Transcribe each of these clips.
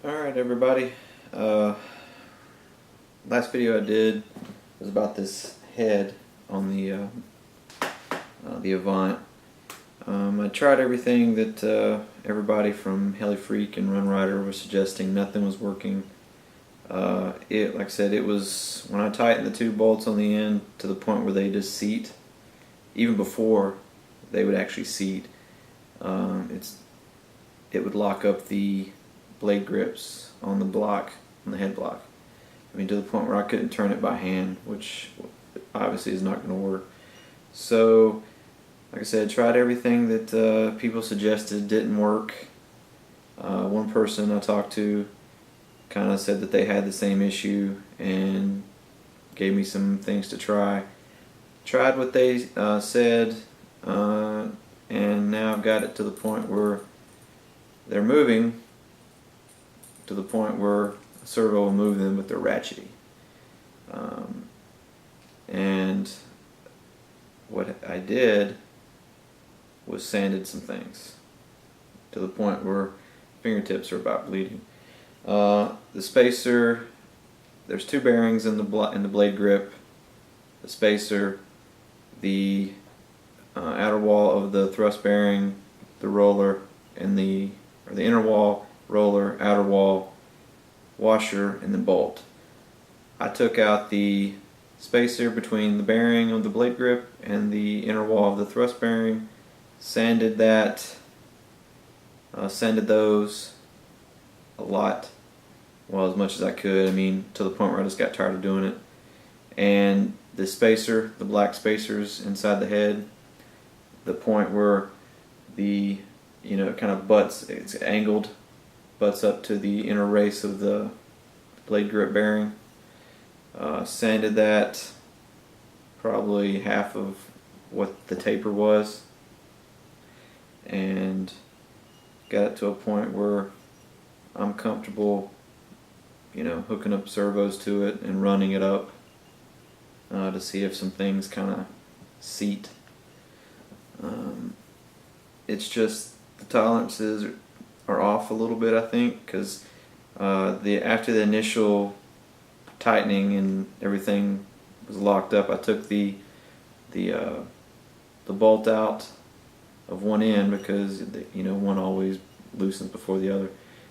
Alright everybody, last video I did was about this head on the Avant. I tried everything that everybody from Heli Freak and Run Rider was suggesting. Nothing was working. Like I said, it was when I tightened the two bolts on the end to the point where they just seat, even before they would actually seat. It would lock up the blade grips on the block, on the head block. I mean, to the point where I couldn't turn it by hand, which obviously is not going to work. So, like I said, tried everything that people suggested, didn't work. One person I talked to kind of said that they had the same issue and gave me some things to try. Tried what they said, and now I've got it to the point where they're moving to the point where a servo will move them, but they're ratchety. And what I did was sanded some things to the point where fingertips are about bleeding. The spacer, there's two bearings in the blade grip. The spacer, the outer wall of the thrust bearing, the roller, and the inner wall, roller, outer wall, washer, and the bolt. I took out the spacer between the bearing of the blade grip and the inner wall of the thrust bearing, sanded that, sanded those a lot, well, as much as I could. I mean, to the point where I just got tired of doing it. And the spacer, the black spacers inside the head, the point where the, it kind of butts, it's angled, butts up to the inner race of the blade grip bearing. Sanded that probably half of what the taper was, and got it to a point where I'm comfortable, hooking up servos to it and running it up to see if some things kind of seat. It's just the tolerances are off a little bit, I think, because after the initial tightening and everything was locked up, I took the bolt out of one end because one always loosens before the other.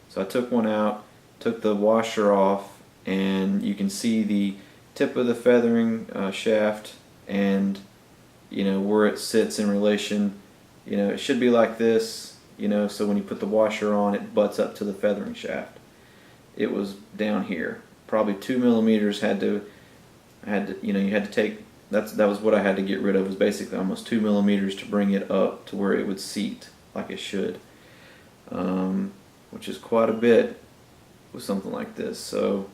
So I took one out, took the washer off, and you can see the tip of the feathering shaft and where it sits in relation. It should be like this, so when you put the washer on, it butts up to the feathering shaft. It was down here, probably 2 millimeters. You had to take, that was what I had to get rid of, was basically almost 2 millimeters to bring it up to where it would seat like it should, which is quite a bit with something like this. So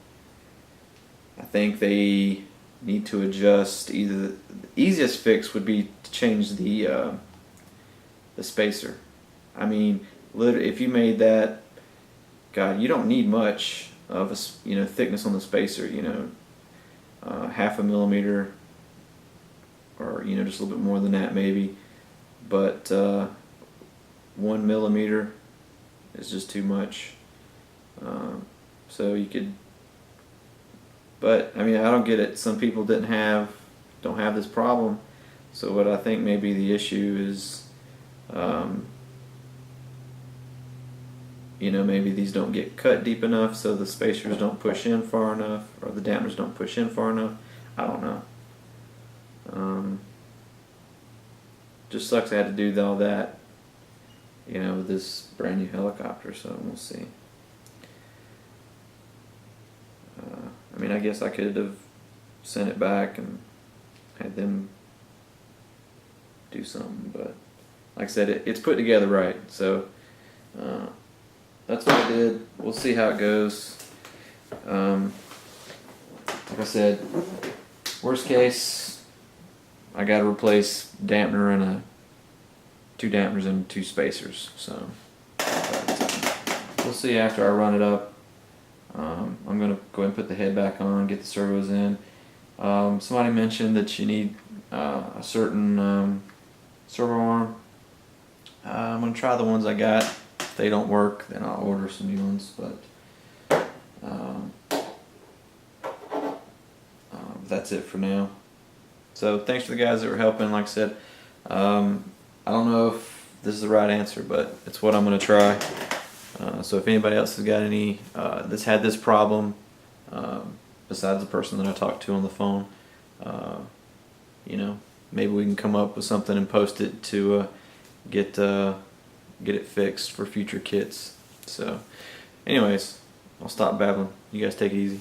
I think they need to adjust. Either the easiest fix would be to change the spacer. I mean, literally, if you made that, God, you don't need much of a thickness on the spacer. Half a millimeter, or just a little bit more than that maybe. But 1 millimeter is just too much. So you could. But I mean, I don't get it. Some people don't have this problem. So what I think maybe the issue is, maybe these don't get cut deep enough, so the spacers don't push in far enough, or the dampeners don't push in far enough. I don't know. Just sucks I had to do all that, with this brand new helicopter. So we'll see. I mean, I guess I could have sent it back and had them do something, but like I said, it's put together right. So that's what I did. We'll see how it goes. Like I said, worst case, I got to replace dampener and two dampeners and two spacers. So we'll see after I run it up. I'm going to go ahead and put the head back on, get the servos in. Somebody mentioned that you need a certain servo arm. I'm going to try the ones I got. If they don't work, then I'll order some new ones. But that's it for now. So thanks for the guys that were helping. Like I said, I don't know if this is the right answer, but it's what I'm going to try. So if anybody else has got any that's had this problem, besides the person that I talked to on the phone, you know, maybe we can come up with something and post it to get it fixed for future kits. So anyways, I'll stop babbling. You guys take it easy.